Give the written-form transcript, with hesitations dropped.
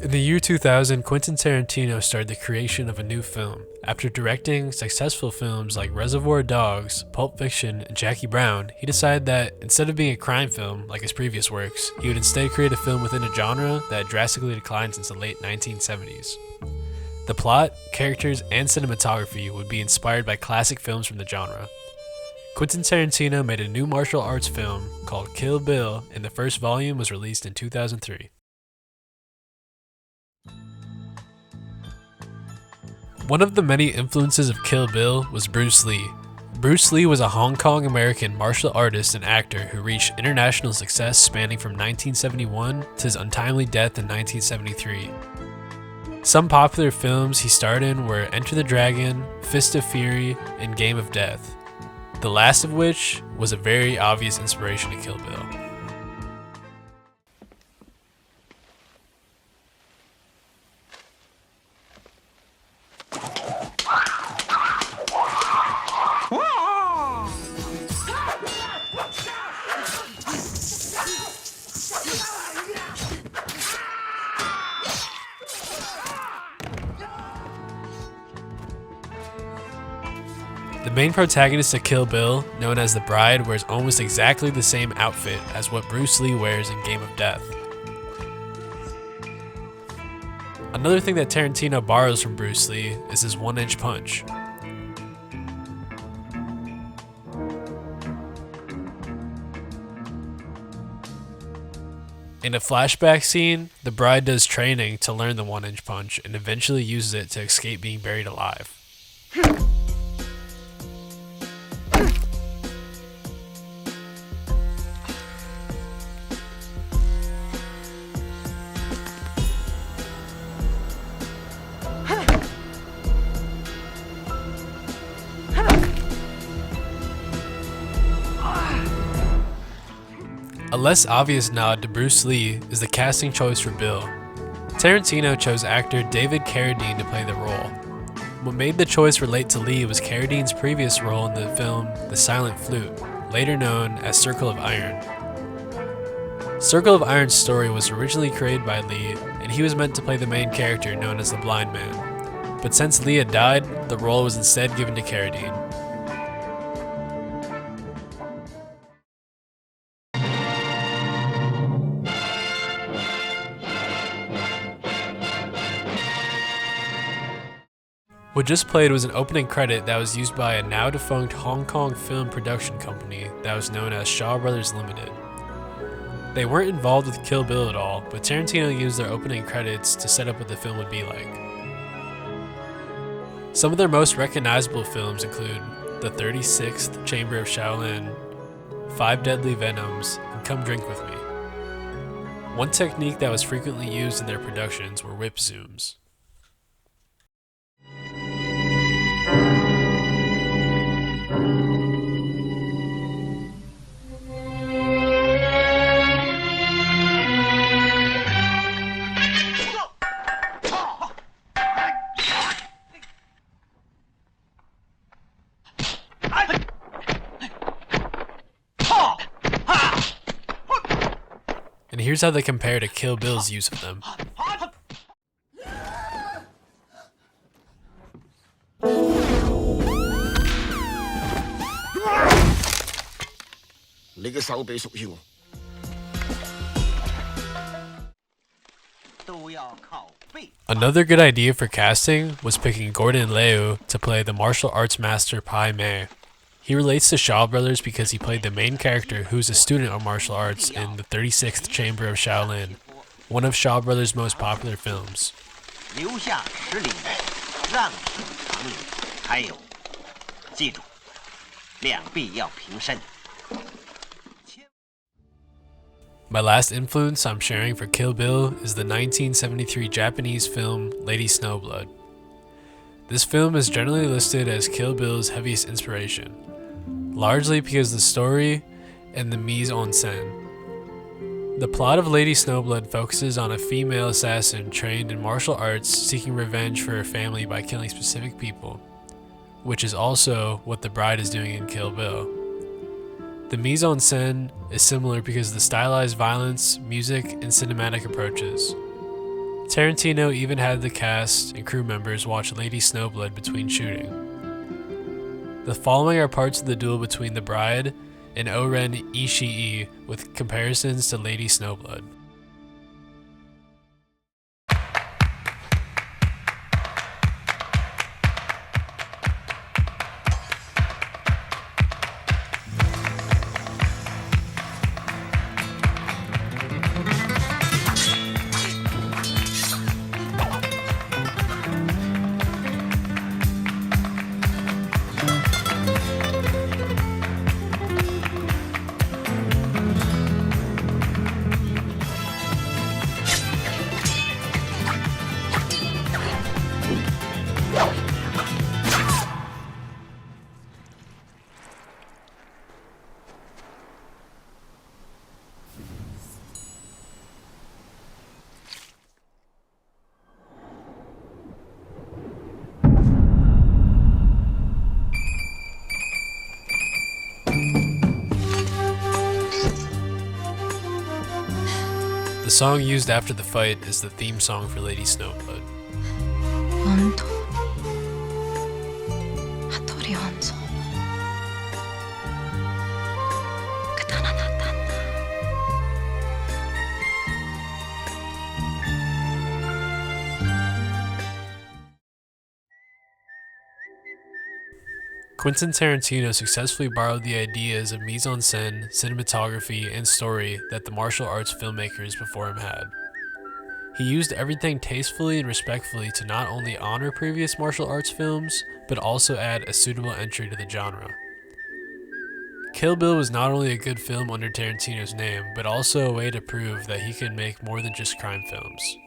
In the year 2000, Quentin Tarantino started the creation of a new film. After directing successful films like Reservoir Dogs, Pulp Fiction, and Jackie Brown, he decided that instead of being a crime film like his previous works, he would instead create a film within a genre that had drastically declined since the late 1970s. The plot, characters, and cinematography would be inspired by classic films from the genre. Quentin Tarantino made a new martial arts film called Kill Bill, and the first volume was released in 2003. One of the many influences of Kill Bill was Bruce Lee. Bruce Lee was a Hong Kong American martial artist and actor who reached international success spanning from 1971 to his untimely death in 1973. Some popular films he starred in were Enter the Dragon, Fist of Fury, and Game of Death, the last of which was a very obvious inspiration to Kill Bill. The main protagonist of Kill Bill, known as the Bride, wears almost exactly the same outfit as what Bruce Lee wears in Game of Death. Another thing that Tarantino borrows from Bruce Lee is his one-inch punch. In a flashback scene, the Bride does training to learn the one-inch punch and eventually uses it to escape being buried alive. A less obvious nod to Bruce Lee is the casting choice for Bill. Tarantino chose actor David Carradine to play the role. What made the choice relate to Lee was Carradine's previous role in the film The Silent Flute, later known as Circle of Iron. Circle of Iron's story was originally created by Lee, and he was meant to play the main character known as the Blind Man. But since Lee had died, the role was instead given to Carradine. What just played was an opening credit that was used by a now-defunct Hong Kong film production company that was known as Shaw Brothers Limited. They weren't involved with Kill Bill at all, but Tarantino used their opening credits to set up what the film would be like. Some of their most recognizable films include The 36th Chamber of Shaolin, Five Deadly Venoms, and Come Drink With Me. One technique that was frequently used in their productions were whip zooms. And here's how they compare to Kill Bill's use of them. Another good idea for casting was picking Gordon Liu to play the martial arts master Pai Mei. He relates to Shaw Brothers because he played the main character who's a student of martial arts in The 36th Chamber of Shaolin, one of Shaw Brothers' most popular films. My last influence I'm sharing for Kill Bill is the 1973 Japanese film Lady Snowblood. This film is generally listed as Kill Bill's heaviest inspiration, largely because of the story and the mise-en-scène. The plot of Lady Snowblood focuses on a female assassin trained in martial arts seeking revenge for her family by killing specific people, which is also what the Bride is doing in Kill Bill. The mise-en-scène is similar because of the stylized violence, music, and cinematic approaches. Tarantino even had the cast and crew members watch Lady Snowblood between shooting. The following are parts of the duel between the bride and O-Ren Ishii with comparisons to Lady Snowblood. The song used after the fight is the theme song for Lady Snowblood. 원도 핫토리 원소 그다나 나타나 Quentin Tarantino successfully borrowed the ideas of mise-en-scène, cinematography, and story that the martial arts filmmakers before him had. He used everything tastefully and respectfully to not only honor previous martial arts films, but also add a suitable entry to the genre. Kill Bill was not only a good film under Tarantino's name, but also a way to prove that he could make more than just crime films.